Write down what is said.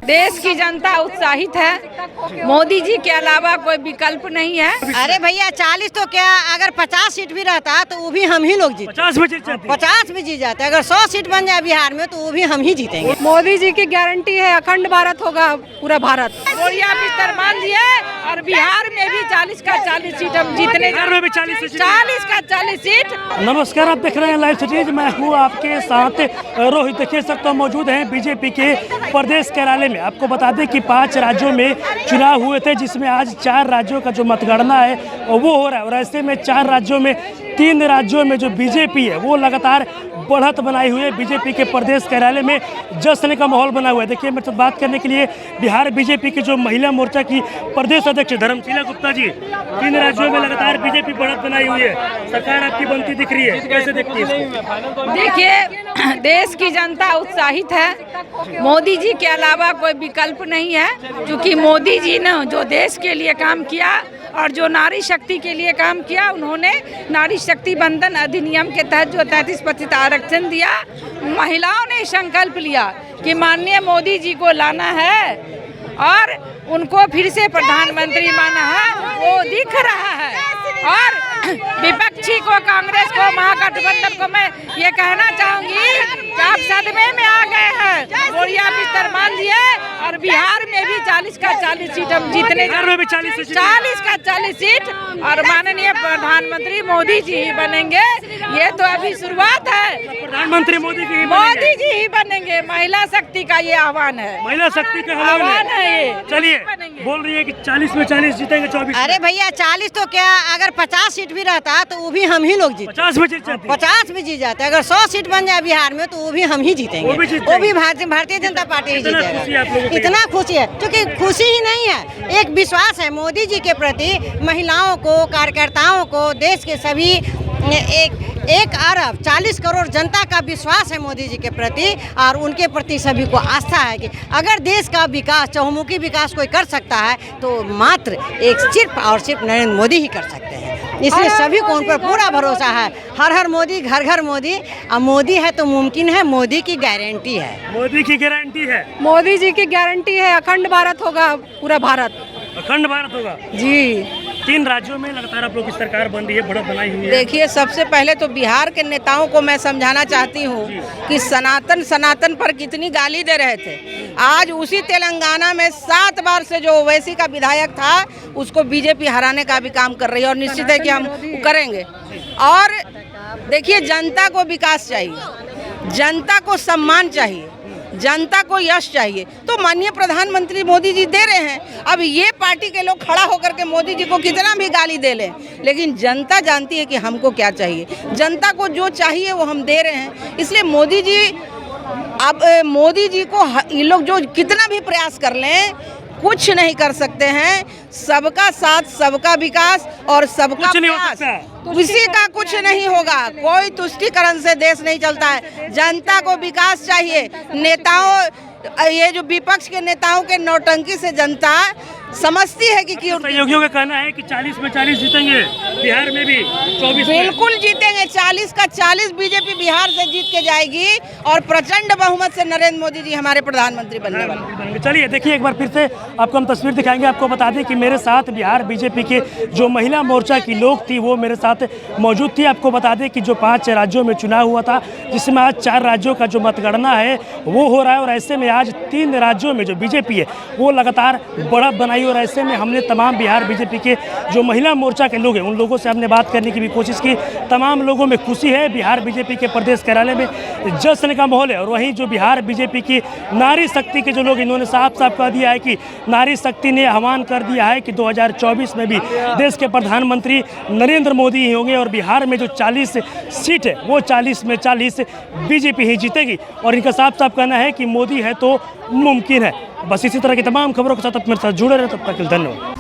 देश की जनता उत्साहित है। मोदी जी के अलावा कोई विकल्प नहीं है। अरे भैया 40 तो क्या, अगर 50 सीट भी रहता तो वो भी हम ही लोग जीते। 50 में जीत जाते। 50 भी जीत जाते। अगर 100 सीट बन जाए बिहार में तो वो भी हम ही जीतेंगे। मोदी जी की गारंटी है, अखंड भारत होगा, पूरा भारत। बोरिया बिस्तर मान दिए और बिहार में भी 40 का 40 सीट हम जीतने। बिहार में भी 40 का 40 सीट। नमस्कार, आप देख रहे हैं लाइव सिटीज। मैं हूँ आपके साथ रोहित। देखिए सकते मौजूद हैं बीजेपी के प्रदेश कार्यालय में। आपको बता दें कि 5 राज्यों में चुनाव हुए थे, जिसमें आज 4 राज्यों का जो मतगणना है वो हो रहा है। और ऐसे में 4 राज्यों में 3 राज्यों में जो बीजेपी है वो लगातार बढ़त बनाई हुई है। बीजेपी के प्रदेश कार्यालय में जश्न का माहौल बना हुआ है। देखिए मेरे साथ बात करने के लिए बिहार बीजेपी की जो महिला मोर्चा की प्रदेश अध्यक्ष धर्मशीला गुप्ता जी। 3 राज्यों में लगातार बीजेपी बढ़त बनाई हुई है, सरकार आपकी बनती दिख रही है, कैसे देखती है इसको? देखिए देश की जनता उत्साहित है। मोदी जी के अलावा कोई विकल्प नहीं है, क्योंकि मोदी जी ने जो देश के लिए काम किया और जो नारी शक्ति के लिए काम किया, उन्होंने नारी शक्ति बंधन अधिनियम के तहत जो 33% आरक्षण दिया, महिलाओं ने संकल्प लिया कि माननीय मोदी जी को लाना है और उनको फिर से प्रधानमंत्री माना है, वो दिख रहा है। और विपक्षी को, कांग्रेस को, महागठबंधन को मैं ये कहना चाहूंगी कि आप सदमे में आ गए हैं। बोरिया बिस्तर मान दिए और बिहार में भी 40 का 40 सीट हम जीतने। बिहार में भी 40 का 40 सीट और माननीय प्रधानमंत्री मोदी जी ही बनेंगे। ये तो अभी शुरुआत है। प्रधानमंत्री मोदी ही बनेंगे। महिला शक्ति का ये आह्वान है। महिला शक्ति का आह्वान है ये। चलिए, बोल रही है कि 40 में 40 जीतेंगे 24। अरे भैया 40 तो क्या, अगर 50 सीट भी रहता तो वो भी हम ही लोग जीते। 50 में जीत जाते। 50 भी जीत जाते। अगर 100 सीट बन जाए बिहार में तो वो भी हम ही जीतेंगे। वो भी भारतीय जनता पार्टी ही जीतेगा। इतना खुशी है, क्योंकि खुशी ही नहीं है, एक विश्वास है मोदी जी के प्रति। महिलाओं को, कार्यकर्ताओं को, देश के सभी 1 अरब 40 करोड़ जनता का विश्वास है मोदी जी के प्रति। और उनके प्रति सभी को आस्था है कि अगर देश का विकास, चहुमुखी विकास कोई कर सकता है तो मात्र सिर्फ और सिर्फ नरेंद्र मोदी ही कर सकते हैं। इसलिए सभी को उन पर पूरा भरोसा है। हर हर मोदी, घर घर मोदी। अब मोदी है तो मुमकिन है, मोदी की गारंटी है। मोदी की गारंटी है। मोदी जी की गारंटी है, अखंड भारत होगा, पूरा भारत। अखंड भारत होगा जी। 3 राज्यों में लगातार आप लोग की सरकार बन रही है, बढ़त बनाई हुई है। देखिए, सबसे पहले तो बिहार के नेताओं को मैं समझाना चाहती हूँ कि सनातन पर कितनी गाली दे रहे थे। आज उसी तेलंगाना में 7 बार से जो ओवैसी का विधायक था, उसको बीजेपी हराने का भी काम कर रही है और निश्चित है कि हम करेंगे। और देखिए, जनता को विकास चाहिए, जनता को सम्मान चाहिए, जनता को यश चाहिए, तो माननीय प्रधानमंत्री मोदी जी दे रहे हैं। अब ये पार्टी के लोग खड़ा होकर के मोदी जी को कितना भी गाली दे लें, लेकिन जनता जानती है कि हमको क्या चाहिए। जनता को जो चाहिए वो हम दे रहे हैं। इसलिए मोदी जी, अब मोदी जी को ये लोग जो कितना भी प्रयास कर लें, कुछ नहीं कर सकते हैं। सबका साथ, सबका विकास और सबका प्रयास, किसी का कुछ नहीं होगा। कोई तुष्टीकरण से देश नहीं चलता है। जनता को विकास चाहिए। नेताओं, ये जो विपक्ष के नेताओं के नौटंकी से जनता समझती है कि सहयोगियों का कहना है कि 40 में 40 जीतेंगे, बिहार में भी 24 बिल्कुल जीतेंगे। 40 का 40 बीजेपी बिहार से जीत के जाएगी और प्रचंड बहुमत से नरेंद्र मोदी जी हमारे प्रधानमंत्री बनने वाले। चलिए देखिए, एक बार फिर से आपको हम तस्वीर दिखाएंगे। आपको बता दें कि मेरे साथ बिहार बीजेपी के जो महिला मोर्चा की लोग थी वो मेरे साथ मौजूद थी। आपको बता दें कि जो 5 राज्यों में चुनाव हुआ था, जिसमें आज 4 राज्यों का जो मतगणना है वो हो रहा है। और ऐसे में आज 3 राज्यों में जो बीजेपी है वो लगातार बढ़त बनाई। और ऐसे में हमने तमाम बिहार बीजेपी के जो महिला मोर्चा के लोग हैं उन लोगों से हमने बात करने की भी कोशिश की। तमाम लोगों में खुशी है। बिहार बीजेपी के प्रदेश कार्यालय में जश्न का माहौल है। और वहीं जो बिहार बीजेपी की नारी शक्ति के जो लोग, इन्होंने साफ साफ कह दिया है कि नारी शक्ति ने आह्वान कर दिया है कि 2024 में भी देश के प्रधानमंत्री नरेंद्र मोदी ही होंगे। और बिहार में जो 40 सीट है वो 40 में 40 बीजेपी ही जीतेगी। और इनका साफ साफ कहना है कि मोदी है तो मुमकिन है। बस इसी तरह की तमाम खबरों के साथ आप मेरे साथ जुड़े रहे। तब तक के लिए धन्यवाद।